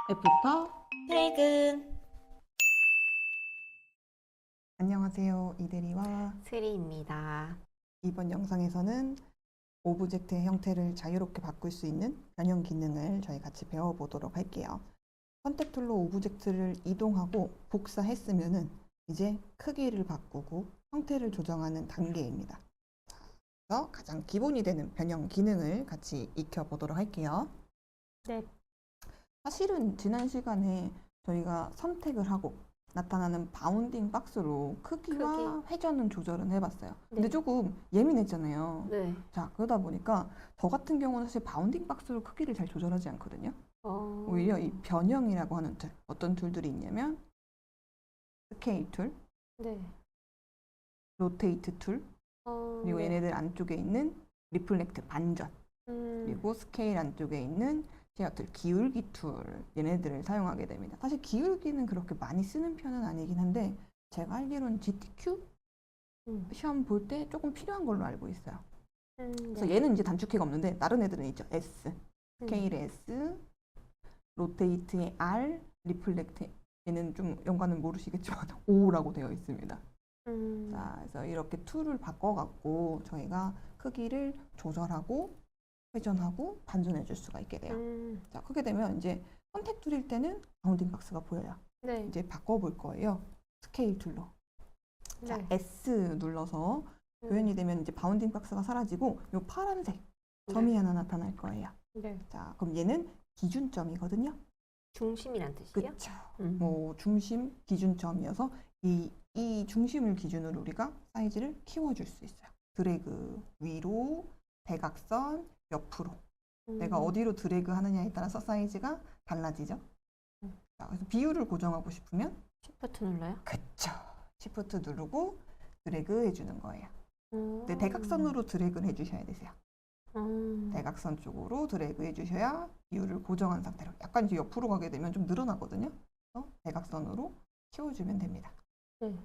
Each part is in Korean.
F부터 퇴근. 안녕하세요. 이대리와 스리입니다. 이번 영상에서는 오브젝트의 형태를 자유롭게 바꿀 수 있는 변형 기능을 저희 같이 배워보도록 할게요. 선택 툴로 오브젝트를 이동하고 복사했으면은 이제 크기를 바꾸고 형태를 조정하는 단계입니다. 그래서 가장 기본이 되는 변형 기능을 같이 익혀보도록 할게요. 네. 사실은 지난 시간에 저희가 선택을 하고 나타나는 바운딩 박스로 크기와 회전은 조절은 해봤어요. 근데 네. 조금 예민했잖아요. 네. 자, 그러다 보니까 저 같은 경우는 사실 바운딩 박스로 크기를 잘 조절하지 않거든요. 오히려 이 변형이라고 하는 툴, 어떤 툴들이 있냐면 스케일 툴, 네. 로테이트 툴, 그리고 네. 얘네들 안쪽에 있는 리플렉트 반전, 그리고 스케일 안쪽에 있는 쉐어툴, 기울기 툴, 얘네들을 사용하게 됩니다. 사실 기울기는 그렇게 많이 쓰는 편은 아니긴 한데 제가 알기로는 GTQ 시험 볼 때 조금 필요한 걸로 알고 있어요. 그래서 네. 얘는 이제 단축키가 없는데 다른 애들은 있죠. S, 스케일의 S, 로테이트의 R, 리플렉트 얘는 좀 연관은 모르시겠지만 O라고 되어 있습니다. 자, 그래서 이렇게 툴을 바꿔갖고 저희가 크기를 조절하고 회전하고 반전해 줄 수가 있게 돼요. 자, 그렇게 되면 이제 선택 툴일 때는 바운딩 박스가 보여요. 네. 이제 바꿔볼 거예요. 스케일 툴로. 자, 네. S 눌러서 표현이 되면 이제 바운딩 박스가 사라지고 요 파란색 점이 네. 하나 나타날 거예요. 네. 자, 그럼 얘는 기준점이거든요. 중심이란 뜻이요? 그쵸. 뭐 중심 기준점이어서 이 중심을 기준으로 우리가 사이즈를 키워줄 수 있어요. 드래그 위로, 대각선 옆으로. 내가 어디로 드래그 하느냐에 따라서 사이즈가 달라지죠. 자, 그래서 비율을 고정하고 싶으면 시프트 눌러요? 그쵸. 시프트 누르고 드래그 해주는 거예요. 근데 대각선으로 드래그를 해주셔야 되세요. 대각선 쪽으로 드래그 해주셔야 비율을 고정한 상태로. 약간 이제 옆으로 가게 되면 좀 늘어나거든요. 그래서 대각선으로 키워주면 됩니다. 네.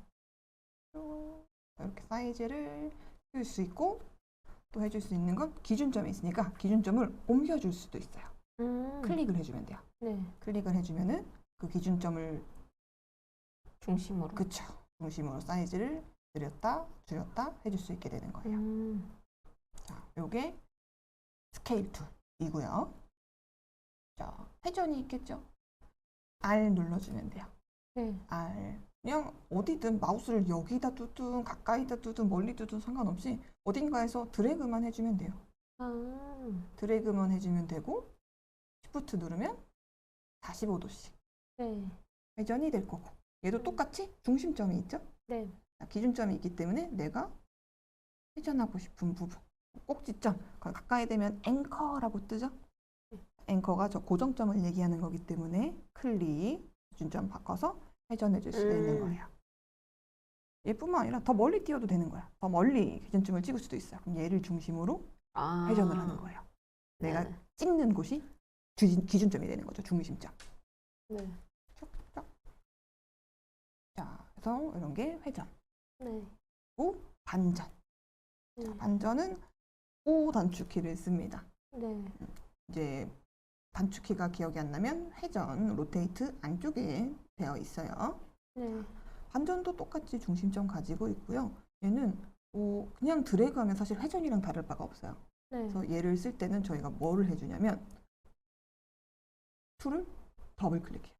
이렇게 사이즈를 키울 수 있고 또 해줄 수 있는 건 기준점이 있으니까 기준점을 옮겨줄 수도 있어요. 클릭을 해주면 돼요. 네. 클릭을 해주면은 그 기준점을 중심으로. 그쵸. 중심으로 사이즈를 늘렸다 줄였다 해줄 수 있게 되는 거예요. 자, 요게 스케일 툴이고요. 자, 회전이 있겠죠. R 눌러주면 돼요. 네. R. 그냥 어디든 마우스를 여기다 두든 가까이다 두든 멀리 두든 상관없이 어딘가에서 드래그만 해주면 돼요. 드래그만 해주면 되고 시프트 누르면 45도씩 네. 회전이 될 거고 얘도 똑같이 중심점이 있죠? 네. 기준점이 있기 때문에 내가 회전하고 싶은 부분 꼭지점 가까이 되면 앵커라고 뜨죠? 앵커가 저 고정점을 얘기하는 거기 때문에 클릭 기준점 바꿔서 회전해 줄 수가 있는 거예요. 얘뿐만 아니라 더 멀리 띄워도 되는 거야. 더 멀리 기준점을 찍을 수도 있어요. 그럼 얘를 중심으로 회전을 하는 거예요. 내가 네. 찍는 곳이 기준점이 되는 거죠. 중심점. 네. 쭉. 자, 그래서 이런 게 회전. 네. 그리고 반전. 자, 반전은 O 단축키를 씁니다. 네. 이제 단축키가 기억이 안 나면 회전, 로테이트 안쪽에 되어 있어요. 네. 반전도 똑같이 중심점 가지고 있고요. 얘는 그냥 드래그하면 사실 회전이랑 다를 바가 없어요. 네. 그래서 얘를 쓸 때는 저희가 뭐를 해주냐면 툴을 더블 클릭해요.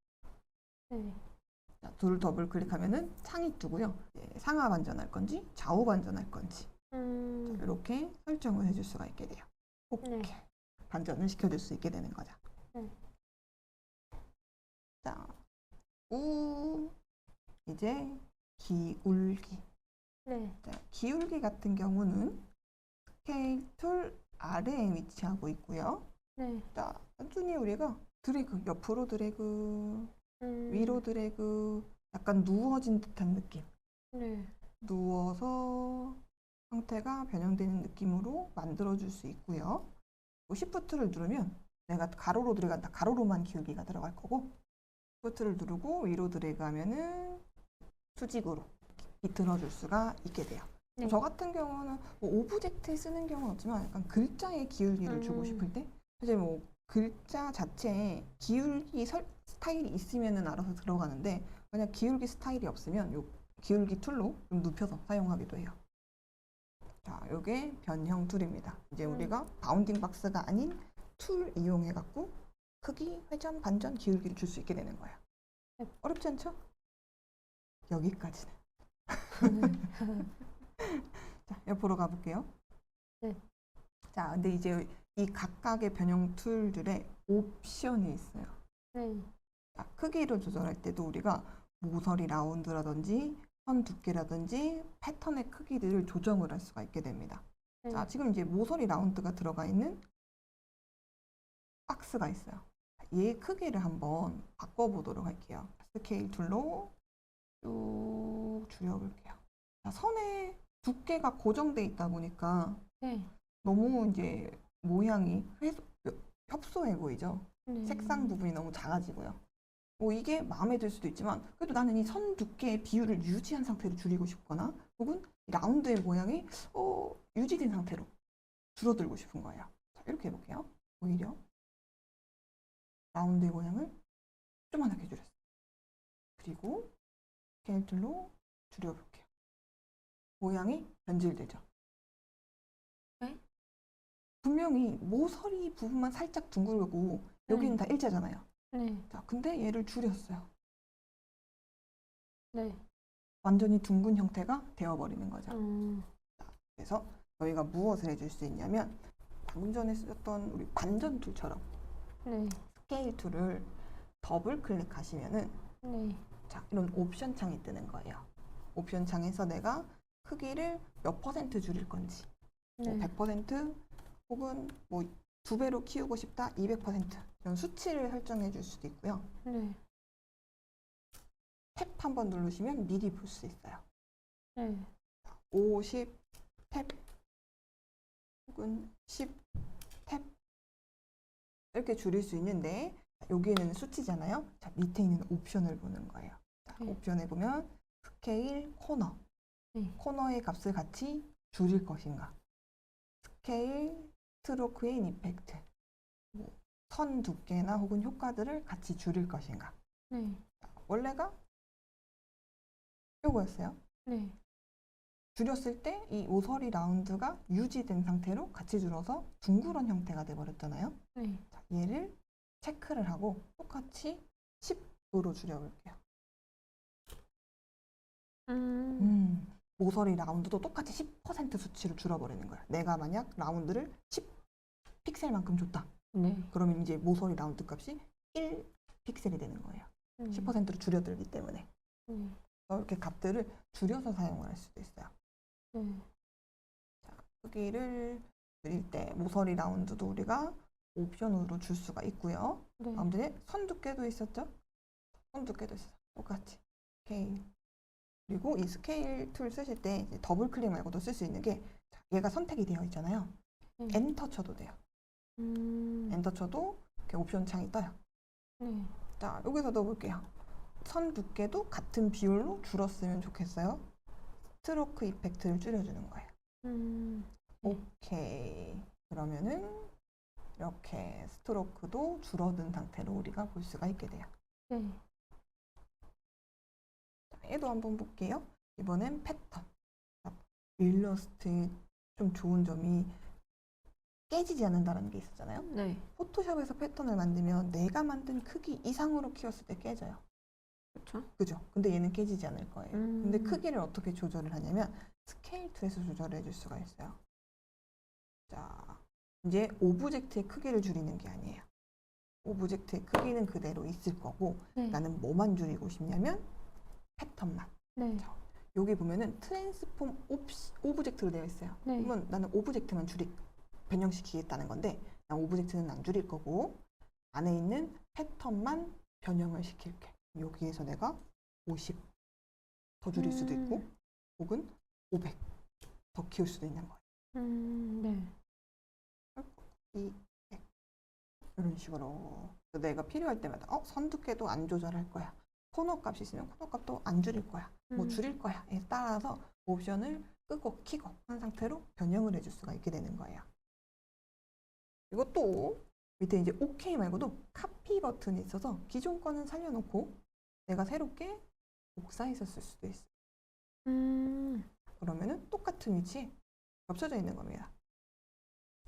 네. 자, 툴을 더블 클릭하면은 창이 뜨고요. 상하 반전할 건지 좌우 반전할 건지 이렇게 설정을 해줄 수가 있게 돼요. 이렇게 네. 반전을 시켜줄 수 있게 되는 거죠. 네. 자, 이제 기울기. 네. 자, 기울기 같은 경우는 스케일 툴 아래에 위치하고 있고요. 네. 자, 단순히 우리가 드래그, 옆으로 드래그, 위로 드래그, 약간 누워진 듯한 느낌. 네. 누워서 형태가 변형되는 느낌으로 만들어줄 수 있고요. 시프트를 누르면 내가 가로로 들어간다. 가로로만 기울기가 들어갈 거고 시프트를 누르고 위로 드래그 하면은 수직으로 비틀어줄 수가 있게 돼요. 네. 저 같은 경우는 뭐 오브젝트에 쓰는 경우는 없지만 약간 글자에 기울기를 주고 싶을 때 사실 뭐 글자 자체에 기울기 스타일이 있으면은 알아서 들어가는데 만약 기울기 스타일이 없으면 요 기울기 툴로 좀 눕혀서 사용하기도 해요. 자, 요게 변형 툴입니다. 이제 우리가 바운딩 박스가 아닌 툴 이용해 갖고 크기, 회전, 반전, 기울기를 줄 수 있게 되는 거예요. 어렵지 않죠? 여기까지는. 자, 옆으로 가볼게요. 네. 자, 근데 이제 이 각각의 변형 툴들의 옵션이 있어요. 네. 자, 크기를 조절할 때도 우리가 모서리 라운드라든지 선 두께라든지 패턴의 크기들을 조정을 할 수가 있게 됩니다. 네. 자, 지금 이제 모서리 라운드가 들어가 있는 박스가 있어요. 얘 크기를 한번 바꿔보도록 할게요. 스케일 툴로 쭉 줄여볼게요. 자, 선의 두께가 고정돼 있다 보니까 네. 너무 이제 모양이 협소해 보이죠? 네. 색상 부분이 너무 작아지고요. 뭐 이게 마음에 들 수도 있지만 그래도 나는 이 선 두께의 비율을 유지한 상태로 줄이고 싶거나 혹은 라운드의 모양이 유지된 상태로 줄어들고 싶은 거예요. 자, 이렇게 해볼게요. 오히려 라운드의 모양을 조그맣게 줄였어요. 그리고 스케일 툴로 줄여볼게요. 모양이 변질되죠. 네? 분명히 모서리 부분만 살짝 둥글고 여기는 다 일자잖아요. 네. 자, 근데 얘를 줄였어요. 네. 완전히 둥근 형태가 되어버리는 거죠. 음. 그래서 저희가 무엇을 해줄 수 있냐면 방금 전에 쓰셨던 우리 반전 툴처럼 네. 스케일 툴을 더블 클릭하시면은 네. 자, 이런 옵션 창이 뜨는 거예요. 옵션 창에서 내가 크기를 몇 퍼센트 줄일 건지 네. 뭐 100% 혹은 뭐 2배로 키우고 싶다 200% 이런 수치를 설정해 줄 수도 있고요. 네. 탭 한번 누르시면 미리 볼 수 있어요. 네. 50 탭 혹은 10 탭 이렇게 줄일 수 있는데 여기는 수치잖아요. 자, 밑에 있는 옵션을 보는 거예요. 자, 네. 옵션에 보면 스케일 코너 네. 코너의 값을 같이 줄일 것인가 스케일 스트로크의 이펙트 뭐, 선 두께나 혹은 효과들을 같이 줄일 것인가 네. 자, 원래가 요거였어요. 네. 줄였을 때 이 모서리 라운드가 유지된 상태로 같이 줄어서 둥그런 형태가 돼버렸잖아요. 네. 자, 얘를 체크를 하고 똑같이 10도로 줄여볼게요. 모서리 라운드도 똑같이 10% 수치로 줄어버리는 거야. 내가 만약 라운드를 10 픽셀만큼 줬다. 네. 그러면 이제 모서리 라운드 값이 1 픽셀이 되는 거예요. 10%로 줄여들기 때문에. 네. 이렇게 값들을 줄여서 사용을 할 수도 있어요. 네. 자, 크기를 줄일 때 모서리 라운드도 우리가 옵션으로 줄 수가 있고요. 네. 다음 전에 선 두께도 있었죠? 선 두께도 있어요. 똑같이 스케일. 그리고 이 스케일 툴 쓰실 때 이제 더블 클릭 말고도 쓸 수 있는 게 얘가 선택이 되어 있잖아요. 엔터 쳐도 돼요. 엔터 쳐도 이렇게 옵션 창이 떠요. 네. 자, 여기서 넣어볼게요. 선 두께도 같은 비율로 줄었으면 좋겠어요. 스트로크 이펙트를 줄여주는 거예요. 오케이. 그러면은 이렇게 스트로크도 줄어든 상태로 우리가 볼 수가 있게 돼요. 네. 자, 얘도 한번 볼게요. 이번엔 패턴. 일러스트의 좀 좋은 점이 깨지지 않는다는 게 있었잖아요. 네. 포토샵에서 패턴을 만들면 내가 만든 크기 이상으로 키웠을 때 깨져요. 그렇죠. 그죠? 근데 얘는 깨지지 않을 거예요. 근데 크기를 어떻게 조절을 하냐면 스케일 툴에서 조절해 줄 수가 있어요. 자, 이제 오브젝트의 크기를 줄이는 게 아니에요. 오브젝트의 크기는 그대로 있을 거고 네. 나는 뭐만 줄이고 싶냐면 패턴만. 네. 자, 여기 보면은 트랜스폼 오브젝트로 되어 있어요. 네. 그러면 나는 오브젝트만 변형시키겠다는 건데 난 오브젝트는 안 줄일 거고 안에 있는 패턴만 변형을 시킬게. 여기에서 내가 50 더 줄일 수도 있고 혹은 500 더 키울 수도 있는 거예요. 네. 200 이런 식으로 내가 필요할 때마다 선 두께도 안 조절할 거야. 코너 값이 있으면 코너 값도 안 줄일 거야. 뭐 줄일 거야에 따라서 옵션을 끄고 키고 한 상태로 변형을 해줄 수가 있게 되는 거예요. 이것도 밑에 이제 OK 말고도 카피 버튼이 있어서 기존 거는 살려놓고 내가 새롭게 복사해서 쓸 수도 있어요. 그러면은 똑같은 위치에 겹쳐져 있는 겁니다.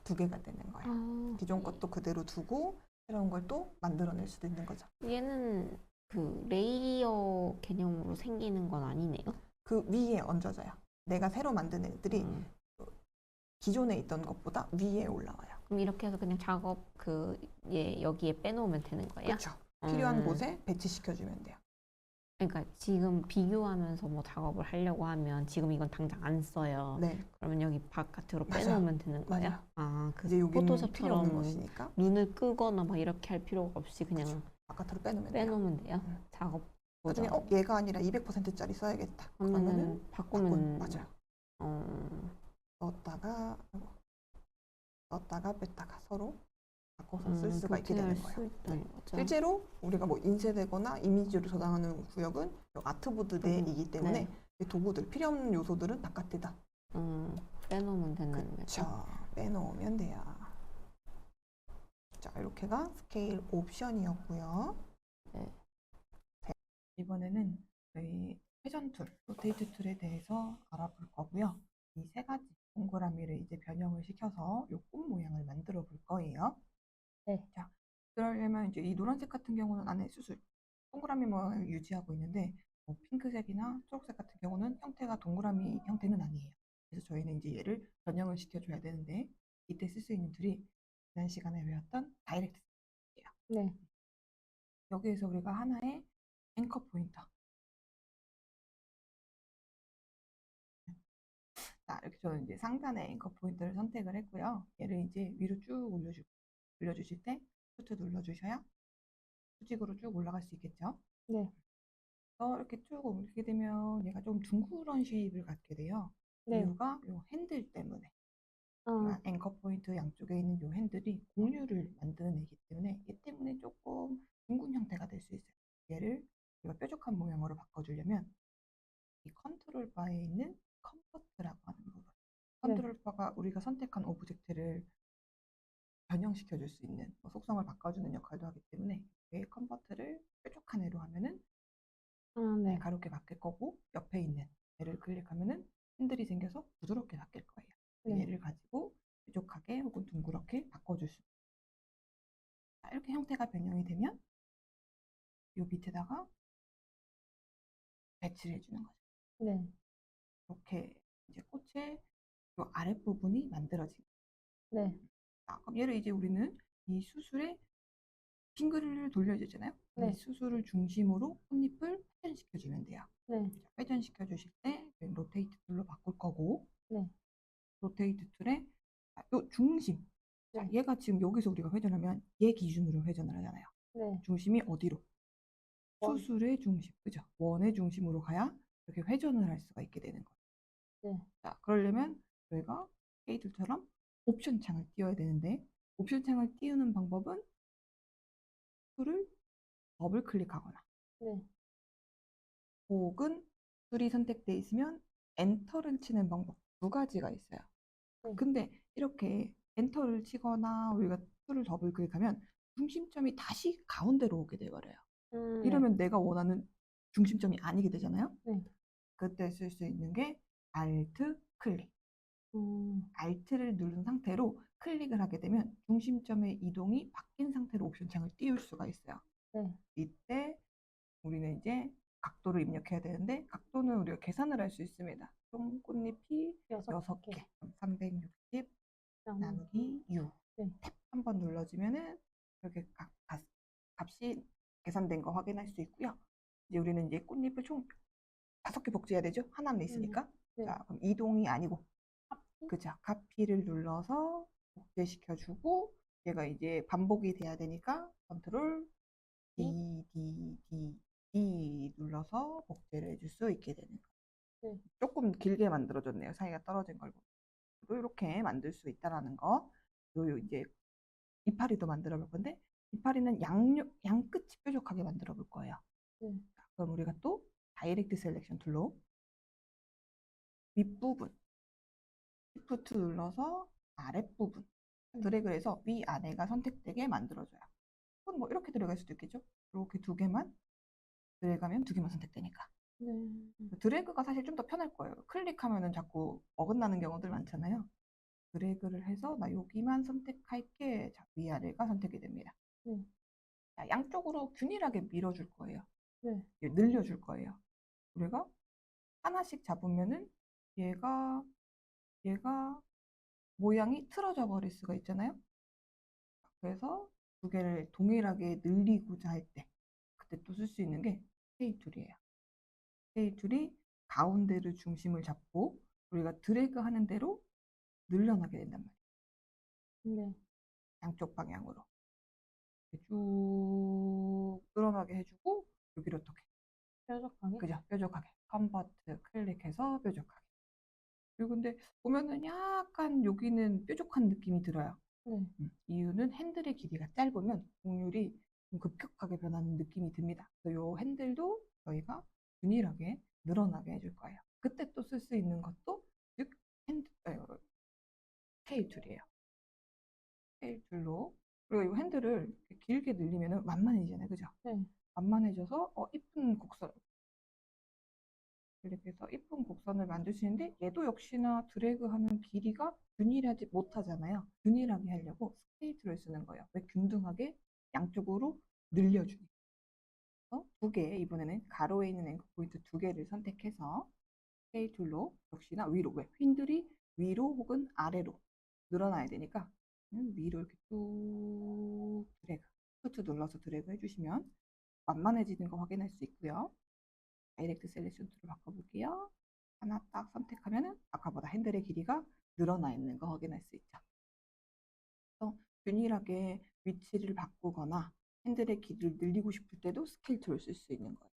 두 개가 되는 거예요. 아, 기존 것도 그대로 두고 새로운 걸 또 만들어낼 수도 있는 거죠. 얘는 그 레이어 개념으로 생기는 건 아니네요. 그 위에 얹어져요. 내가 새로 만든 애들이 음. 기존에 있던 것보다 위에 올라와요. 그럼 이렇게 해서 그냥 작업 얘 여기에 빼놓으면 되는 거예요? 그렇죠. 필요한 음. 곳에 배치시켜주면 돼요. 그러니까 지금 비교하면서 뭐 작업을 하려고 하면 지금 이건 당장 안 써요. 네, 그러면 여기 바깥으로 맞아요. 빼놓으면 되는 거예요? 맞아요. 아, 그 이제 여기는 필요 없는 포토샵처럼 것이니까 눈을 끄거나 막 이렇게 할 필요가 없이 그냥 그렇죠. 바깥으로 빼놓으면 돼요. 빼놓으면 돼요. 음. 작업보다. 나중에 얘가 아니라 200%짜리 써야겠다. 그러면은 그러면은 바꾸면 맞아요. 넣었다가 뺐다가 서로 바꿔서 쓸 수가 있게 되는 교체할 거예요. 수 있다는 거죠. 실제로 우리가 뭐 인쇄되거나 이미지로 저장하는 구역은 요 아트보드 내이기 때문에 이 도구들 필요 없는 요소들은 바깥에다 빼놓으면 되는 거죠. 그쵸. 빼놓으면 돼요. 자, 이렇게가 스케일 옵션이었고요. 네. 이번에는 저희 회전 툴, 로테이트 툴에 대해서 알아볼 거고요. 이 세 가지 동그라미를 이제 변형을 시켜서 요 꽃 모양을 만들어 볼 거예요. 네. 자, 그러려면 이제 이 노란색 같은 경우는 안에 수술 동그라미 모양을 유지하고 있는데 뭐 핑크색이나 초록색 같은 경우는 형태가 동그라미 형태는 아니에요. 그래서 저희는 이제 얘를 변형을 시켜줘야 되는데 이때 쓸 수 있는 툴이 지난 시간에 배웠던 다이렉트예요. 네. 여기에서 우리가 하나의 앵커 포인터. 자, 이렇게 저는 이제 상단의 앵커 포인트를 선택을 했고요. 얘를 이제 위로 쭉 올려주실 때 Shift 눌러주셔야 수직으로 쭉 올라갈 수 있겠죠. 네. 이렇게 쭉 올리게 되면 얘가 좀 둥그런 쉐입을 갖게 돼요. 네. 이유가 요 핸들 때문에. 아, 그러니까 앵커 포인트 양쪽에 있는 요 핸들이 공유를 만드는 애기 때문에 얘 때문에 조금 둥근 형태가 될 수 있어요. 얘를 우리가 뾰족한 모양으로 바꿔주려면 이 컨트롤 바에 있는 컨버트라고 하는 부분. 컨트롤 바가 우리가 선택한 오브젝트를 변형시켜 줄 수 있는 속성을 바꿔주는 역할도 하기 때문에 이 컨버트를 뾰족한 애로 하면은 네. 가볍게 바뀔 거고 옆에 있는 얘를 클릭하면은 핸들이 생겨서 부드럽게 바뀔 거예요. 네. 얘를 가지고 뾰족하게 혹은 둥그렇게 바꿔줄 수 있어요. 이렇게 형태가 변형이 되면 이 밑에다가 배치를 해주는 거죠. 네. 이렇게 이제 꽃의 이 아랫부분이 만들어지고 네. 그럼 얘를 이제 우리는 이 수술에 빙글을 돌려주잖아요. 네. 이 수술을 중심으로 꽃잎을 회전시켜주면 돼요. 네. 회전시켜주실 때 로테이트 툴로 바꿀 거고 네. 로테이트 툴에 요 중심 자, 네. 얘가 지금 여기서 우리가 회전하면 얘 기준으로 회전을 하잖아요. 네. 중심이 어디로? 원. 수술의 중심, 그죠? 원의 중심으로 가야 이렇게 회전을 할 수가 있게 되는 거예요. 네. 자, 그러려면 저희가 K툴처럼 옵션 창을 띄워야 되는데 옵션 창을 띄우는 방법은 툴을 더블 클릭하거나 네. 혹은 툴이 선택되어 있으면 엔터를 치는 방법 두 가지가 있어요. 네. 근데 이렇게 엔터를 치거나 우리가 툴을 더블 클릭하면 중심점이 다시 가운데로 오게 돼버려요. 이러면 내가 원하는 중심점이 아니게 되잖아요. 네. 그때 쓸 수 있는 게 Alt 클릭. Alt를 누른 상태로 클릭을 하게 되면 중심점의 이동이 바뀐 상태로 옵션 창을 띄울 수가 있어요. 네. 이때 우리는 이제 각도를 입력해야 되는데 각도는 우리가 계산을 할 수 있습니다. 총 꽃잎이 6개, 360 나누기 6. 네. 탭 한번 눌러주면은 이렇게 값이 계산된 거 확인할 수 있고요. 이제 우리는 이제 꽃잎을 총 5개 복제해야 되죠? 하나만 있으니까. 네. 자, 그럼 이동이 아니고 그죠? 카피를 눌러서 복제시켜주고 얘가 이제 반복이 돼야 되니까 컨트롤 D 눌러서 복제를 해줄 수 있게 되는 거예요. 네. 조금 길게 만들어졌네요. 사이가 떨어진 걸 보고 이렇게 만들 수 있다라는 거. 요 이제 이파리도 만들어 볼 건데 이파리는 양끝이 뾰족하게 만들어 볼 거예요. 자, 그럼 우리가 또 다이렉트 셀렉션 툴로 윗부분 Shift 눌러서 아랫부분 드래그를 해서 위아래가 선택되게 만들어줘요. 그건 뭐 이렇게 들어갈 수도 있겠죠? 이렇게 두 개만 드래그하면 두 개만 선택되니까. 네. 드래그가 사실 좀 더 편할 거예요. 클릭하면은 자꾸 어긋나는 경우들 많잖아요. 드래그를 해서 나 여기만 선택할게. 자, 위아래가 선택이 됩니다. 네. 자, 양쪽으로 균일하게 밀어줄 거예요. 네. 늘려줄 거예요. 우리가 하나씩 잡으면은 얘가 모양이 틀어져 버릴 수가 있잖아요. 그래서 두 개를 동일하게 늘리고자 할 때 그때 또 쓸 수 있는 게 K 툴이에요. K 툴이 가운데를 중심을 잡고 우리가 드래그 하는 대로 늘려나게 된단 말이에요. 네. 양쪽 방향으로 이렇게 쭉 늘어나게 해주고 여기를 어떻게 뾰족하게? 그죠? 뾰족하게 컨버트 클릭해서 뾰족하게. 그리고 근데 보면은 약간 여기는 뾰족한 느낌이 들어요. 네. 이유는 핸들의 길이가 짧으면 곡률이 좀 급격하게 변하는 느낌이 듭니다. 그래서 이 핸들도 저희가 균일하게 늘어나게 해줄 거예요. 그때 또 쓸 수 있는 것도 즉 K 툴이에요. K 툴로 그리고 이 핸들을 이렇게 길게 늘리면 만만해지잖아요, 그죠? 네. 만만해져서 이쁜 곡선 이렇게 해서 이쁜 곡선을 만드시는데 얘도 역시나 드래그하는 길이가 균일하지 못하잖아요. 균일하게 하려고 스케이트를 쓰는 거예요. 왜 균등하게 양쪽으로 늘려주니. 두 개, 이번에는 가로에 있는 앵커 포인트 두 개를 선택해서 스케이툴로 역시나 위로, 왜 휜들이 위로 혹은 아래로 늘어나야 되니까 위로 이렇게 쭉 드래그, 슈트 눌러서 드래그 해주시면 완만해지는 거 확인할 수 있고요. 다이렉트 셀렉션 툴을 바꿔볼게요. 하나 딱 선택하면은 아까보다 핸들의 길이가 늘어나 있는 거 확인할 수 있죠. 그래서 균일하게 위치를 바꾸거나 핸들의 길이를 늘리고 싶을 때도 스케일 툴을 쓸 수 있는 거예요.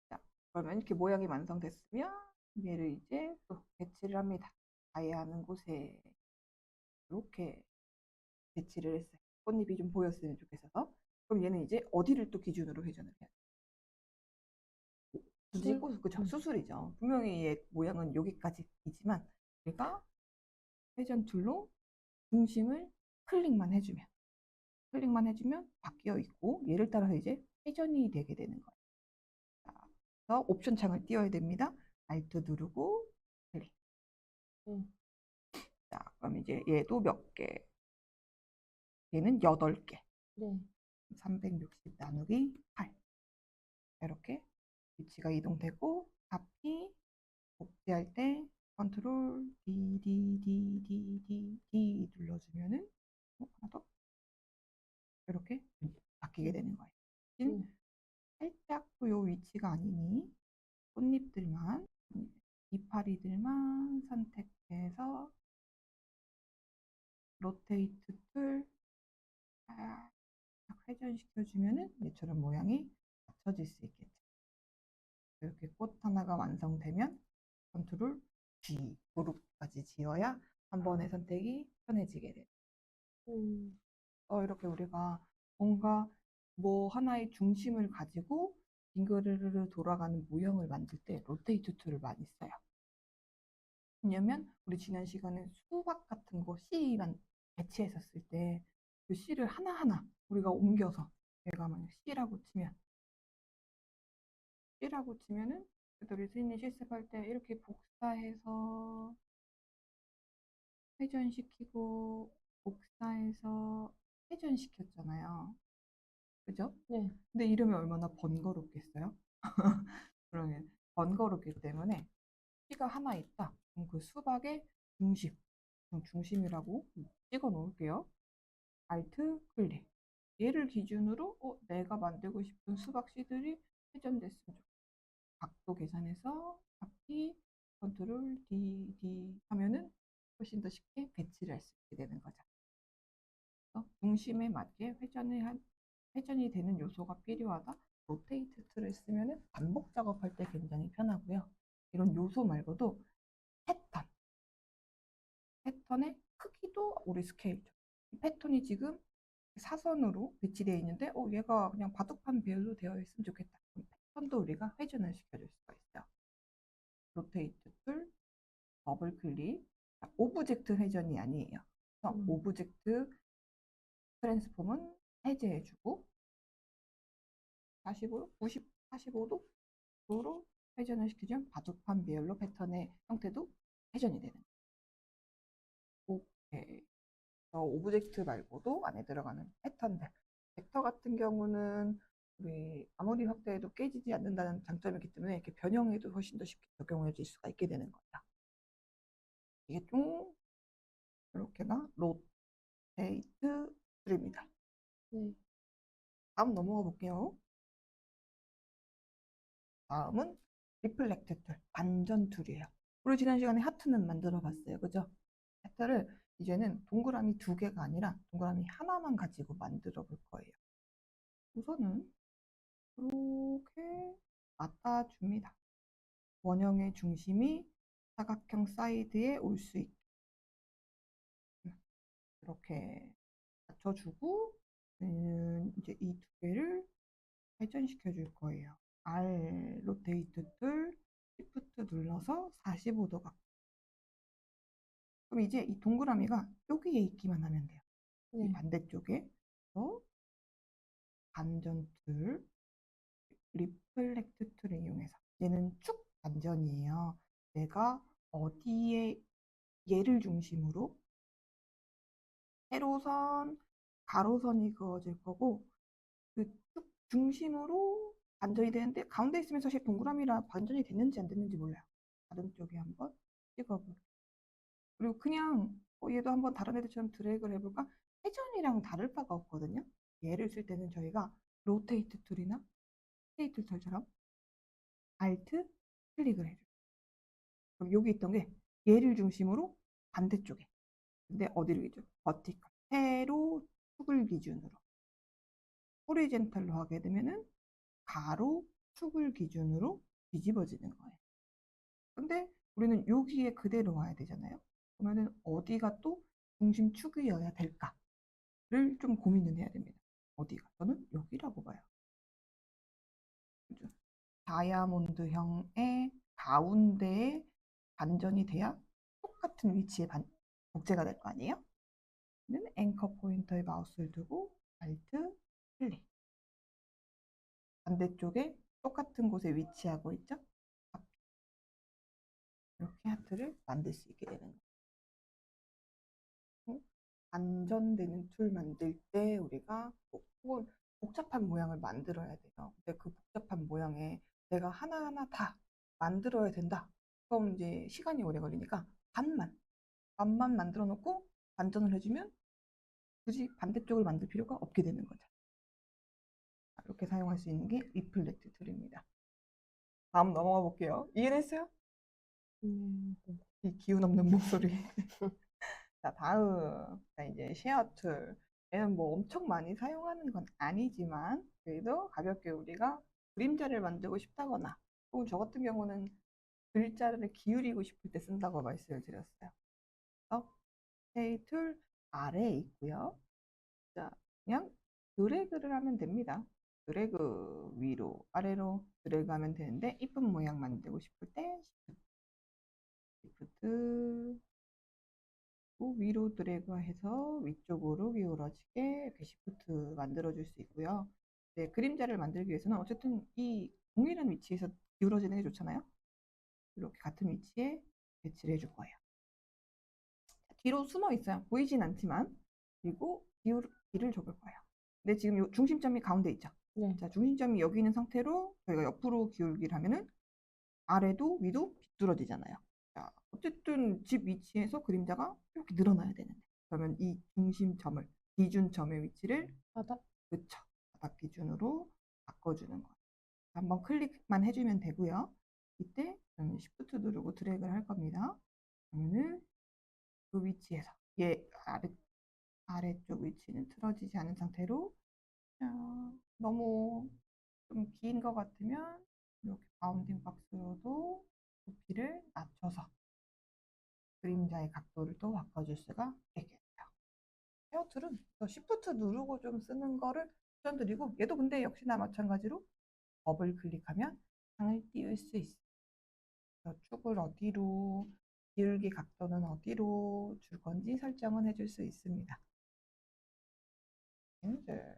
자, 그러면 이렇게 모양이 완성됐으면 얘를 이제 또 배치를 합니다. 가야 하는 곳에 이렇게 배치를 했어요. 꽃잎이 좀 보였으면 좋겠어서. 그럼 얘는 이제 어디를 또 기준으로 회전을 해야 돼요? 굳이 그죠? 수술이죠. 분명히 얘 모양은 여기까지이지만 우리가 회전 툴로 중심을 클릭만 해주면 바뀌어 있고 얘를 따라서 이제 회전이 되게 되는 거예요. 자, 그래서 옵션 창을 띄워야 됩니다. Alt 누르고 클릭. 자, 그럼 이제 얘도 몇 개? 얘는 8개. 네. 360 나누기 8. 이렇게 위치가 이동되고 잡기 복제할 때 컨트롤 D D D D D D 눌러주면은 하나 더 이렇게 바뀌게 되는 거예요. 살짝 요 위치가 아니니 꽃잎들만 이파리들만 선택해서 로테이트 툴 살짝 회전시켜주면은 얘처럼 모양이 맞춰질 수 있겠죠. 이렇게 꽃 하나가 완성되면 컨트롤 G 그룹까지 지어야 한 번의 선택이 편해지게 돼요. 이렇게 우리가 뭔가 뭐 하나의 중심을 가지고 빙그르르 돌아가는 모형을 만들 때 로테이트 툴을 많이 써요. 왜냐면 우리 지난 시간에 수박 같은 거 씨만 배치했었을 때 그 씨를 하나하나 우리가 옮겨서 얘가 만약 씨라고 치면은 그래도 리스닝 실습할 때 이렇게 복사해서 회전시키고 복사해서 회전시켰잖아요. 그죠? 네. 근데 이름이 얼마나 번거롭겠어요? 그러면 번거롭기 때문에 씨가 하나 있다. 그럼 그 수박의 중심이라고 찍어 놓을게요. Alt 클릭. 얘를 기준으로 내가 만들고 싶은 수박 씨들이 회전됐으면 좋겠다. 각도 계산해서 잡기 컨트롤 D 하면은 훨씬 더 쉽게 배치를 할 수 있게 되는 거죠. 중심에 맞게 회전이 되는 요소가 필요하다. 로테이트 툴을 쓰면은 반복 작업할 때 굉장히 편하고요. 이런 요소 말고도 패턴의 크기도 우리 스케일이죠. 이 패턴이 지금 사선으로 배치되어 있는데 얘가 그냥 바둑판 배열로 되어 있으면 좋겠다. 그럼 패턴도 우리가 회전을 시켜줄 수가 있어요. 로테이트 툴, 더블 클릭, 오브젝트 회전이 아니에요. 그래서 오브젝트 트랜스폼은 해제해주고 45도, 90, 45도로 회전을 시키면 바둑판 비율로 패턴의 형태도 회전이 되는 거예요. 오케이. 오브젝트 말고도 안에 들어가는 패턴들. 벡터 같은 경우는 우리 아무리 확대해도 깨지지 않는다는 장점이 있기 때문에 이렇게 변형해도 훨씬 더 쉽게 적용해질 수가 있게 되는 거다. 이게 좀 이렇게가 로테이트 툴입니다. 다음 넘어가 볼게요. 다음은 리플렉트 툴, 반전 툴이에요. 우리 지난 시간에 하트는 만들어 봤어요. 그죠? 하트를 이제는 동그라미 2개가 아니라 동그라미 하나만 가지고 만들어 볼 거예요. 우선은 이렇게 맞춰줍니다. 원형의 중심이 사각형 사이드에 올 수 있게 이렇게 맞춰주고 이제 이 2개를 회전시켜 줄 거예요. R 로테이트 툴 Shift 눌러서 45도가. 그럼 이제 이 동그라미가 여기에 있기만 하면 돼요. 이 반대쪽에 반전 툴 리플렉트 툴을 이용해서 얘는 축 반전이에요. 내가 어디에 얘를 중심으로 세로선, 가로선이 그어질 거고 그 축 중심으로 반전이 되는데 가운데 있으면 사실 동그라미라 반전이 됐는지 안 됐는지 몰라요. 다른 쪽에 한번 찍어볼게요. 그리고 그냥 얘도 한번 다른 애들처럼 드래그를 해볼까? 회전이랑 다를 바가 없거든요. 얘를 쓸 때는 저희가 로테이트 툴이나 로테이트 툴처럼 Alt 클릭을 해줘요. 그럼 여기 있던 게 얘를 중심으로 반대쪽에. 근데 어디를 기준? 버티컬. 세로 축을 기준으로. 호리젠탈로 하게 되면은 가로 축을 기준으로 뒤집어지는 거예요. 근데 우리는 여기에 그대로 와야 되잖아요. 그러면은 어디가 또 중심축이어야 될까를 좀 고민을 해야 됩니다. 어디가? 저는 여기라고 봐요. 그죠? 다이아몬드형의 가운데에 반전이 돼야 똑같은 위치에 복제가 될 거 아니에요? 앵커 포인터에 마우스를 두고 Alt 클릭. 반대쪽에 똑같은 곳에 위치하고 있죠? 이렇게 하트를 만들 수 있게 되는 거예요. 반전되는 툴 만들 때 우리가 혹은 복잡한 모양을 만들어야 돼요. 근데 그 복잡한 모양에 내가 하나하나 다 만들어야 된다. 그럼 이제 시간이 오래 걸리니까 반만 만들어 놓고 반전을 해주면 굳이 반대쪽을 만들 필요가 없게 되는 거죠. 이렇게 사용할 수 있는 게 리플렉트 툴입니다. 다음 넘어가 볼게요. 이해됐어요? 이 기운 없는 목소리. 자, 다음. 자, 이제 쉐어 툴. 얘는 뭐 엄청 많이 사용하는 건 아니지만, 그래도 가볍게 우리가 그림자를 만들고 싶다거나, 혹은 저 같은 경우는 글자를 기울이고 싶을 때 쓴다고 말씀을 드렸어요. 그래서 쉐어 툴 아래에 있고요. 자, 그냥 드래그를 하면 됩니다. 드래그 위로, 아래로 드래그 하면 되는데, 이쁜 모양 만들고 싶을 때, 시프트, 위로 드래그해서 위쪽으로 기울어지게 이렇게 시프트 만들어줄 수 있고요. 네, 그림자를 만들기 위해서는 어쨌든 이 동일한 위치에서 기울어지는 게 좋잖아요. 이렇게 같은 위치에 배치를 해줄 거예요. 뒤로 숨어 있어요. 보이진 않지만. 그리고 길을 좁을 거예요. 근데 지금 요 중심점이 가운데 있죠. 네. 자, 중심점이 여기 있는 상태로 저희가 옆으로 기울기를 하면은 아래도 위도 비뚤어지잖아요. 자, 어쨌든 집 위치에서 그림자가 이렇게 늘어나야 되는데 그러면 이 중심점을 기준점의 위치를 바닥? 그쵸, 바닥 기준으로 바꿔주는 거예요. 한번 클릭만 해주면 되고요. 이때 Shift 누르고 드래그를 할 겁니다. 그러면은 그 위치에서 얘 아래쪽 위치는 틀어지지 않은 상태로 너무 좀 긴 것 같으면 이렇게 바운딩 박스로도 높이를 낮춰서 그림자의 각도를 또 바꿔줄 수가 있겠죠. 헤어툴은 Shift 누르고 좀 쓰는 거를 추천드리고 얘도 근데 역시나 마찬가지로 더블 클릭하면 창을 띄울 수 있어요. 축을 어디로 기울기 각도는 어디로 줄 건지 설정은 해줄 수 있습니다. 그래서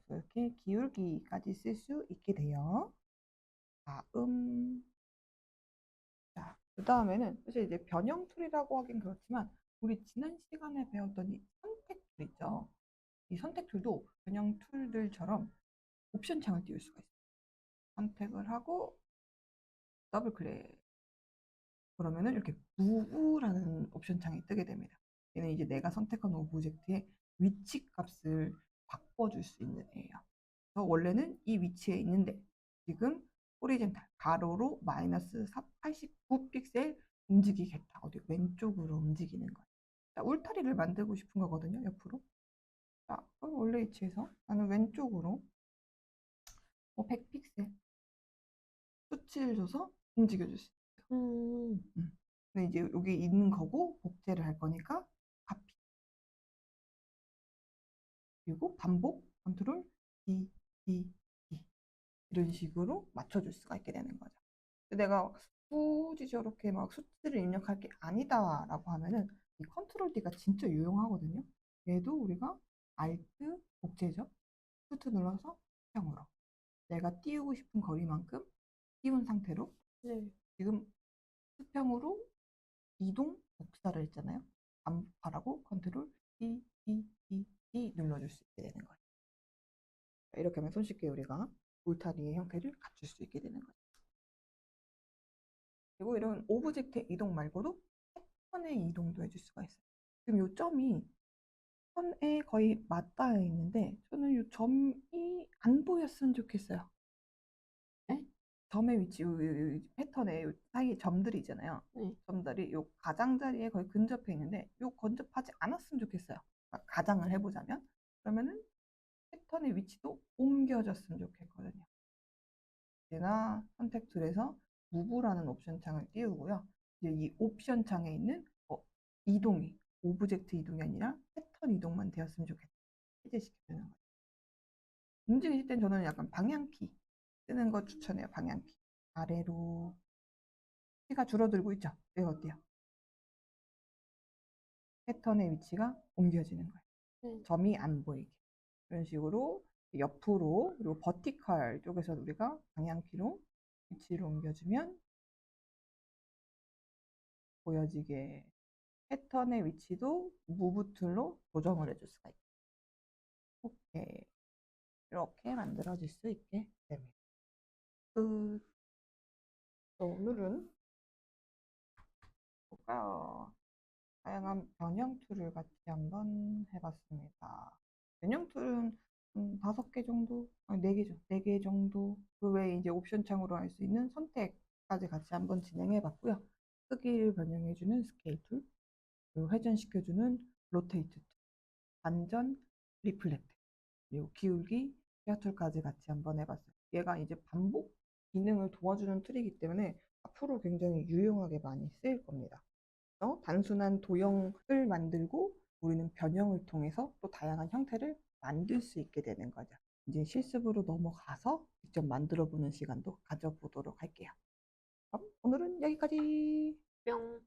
이렇게 기울기까지 쓸 수 있게 돼요. 다음, 자, 그 다음에는 사실 이제 변형 툴이라고 하긴 그렇지만 우리 지난 시간에 배웠던 이 선택 툴 있죠. 이 선택 툴도 변형 툴들처럼 옵션 창을 띄울 수가 있어요. 선택을 하고 더블 클릭. 그러면은 이렇게 무브라는 옵션 창이 뜨게 됩니다. 얘는 이제 내가 선택한 오브젝트의 위치 값을 바꿔줄 수 있는 애예요. 그래서 원래는 이 위치에 있는데 지금 호리젠탈 가로로 마이너스 89 픽셀 움직이겠다. 어디 왼쪽으로 움직이는 거예요. 자, 울타리를 만들고 싶은 거거든요. 옆으로. 자, 그럼 원래 위치에서 나는 왼쪽으로 100 픽셀 수치를 줘서 움직여줄 수 있어요. 근데 이제 여기 있는 거고 복제를 할 거니까 카피 그리고 반복 컨트롤 D D D 이런 식으로 맞춰줄 수가 있게 되는 거죠. 근데 내가 굳이 저렇게 막 수치를 입력할 게 아니다라고 하면은 이 컨트롤 D가 진짜 유용하거든요. 얘도 우리가 Alt 복제죠. Shift 눌러서 수평으로 내가 띄우고 싶은 거리만큼 띄운 상태로 지금 수평으로 이동 복사를 했잖아요. 반복하라고 컨트롤 D, D, D, D 눌러줄 수 있게 되는 거예요. 이렇게 하면 손쉽게 우리가 울타리의 형태를 갖출 수 있게 되는 거죠. 그리고 이런 오브젝트 이동 말고도 패턴의 이동도 해줄 수가 있어요. 지금 이 점이 선에 거의 맞닿아 있는데 저는 이 점이 안 보였으면 좋겠어요. 네? 점의 위치, 요 패턴에 요 사이 점들이 있잖아요. 점들이 요 가장자리에 거의 근접해 있는데 요 근접하지 않았으면 좋겠어요. 가장을 해보자면 그러면은 패턴의 위치도 옮겨졌으면 좋겠거든요. 제가 선택 툴에서 무브라는 옵션 창을 띄우고요. 이제 이 옵션 창에 있는 이동이 오브젝트 이동이 아니라 패턴 이동만 되었으면 좋겠다. 해제시켜주는 거예요. 움직이실 땐 저는 약간 방향키 쓰는 거 추천해요. 방향키. 아래로 키가 줄어들고 있죠. 이거 어때요? 패턴의 위치가 옮겨지는 거예요. 점이 안 보이게. 이런 식으로 옆으로 그리고 버티컬 쪽에서 우리가 방향키로 위치를 옮겨주면 보여지게 패턴의 위치도 무브 툴로 조정을 해줄 수가 있어요. 오케이. 이렇게 만들어질 수 있게 됩니다. 오늘은 볼까요? 다양한 변형 툴을 같이 한번 해봤습니다. 변형 툴은 5개 정도, 아니 4개죠. 4개 정도. 그 외에 이제 옵션 창으로 할 수 있는 선택까지 같이 한번 진행해봤고요. 크기를 변형해주는 스케일 툴, 그리고 회전시켜주는 로테이트 툴, 반전, 리플렉트, 그리고 기울기, 헤어 툴까지 같이 한번 해봤어요. 얘가 이제 반복 기능을 도와주는 툴이기 때문에 앞으로 굉장히 유용하게 많이 쓰일 겁니다. 단순한 도형을 만들고 우리는 변형을 통해서 또 다양한 형태를 만들 수 있게 되는 거죠. 이제 실습으로 넘어가서 직접 만들어 보는 시간도 가져보도록 할게요. 그럼 오늘은 여기까지. 뿅.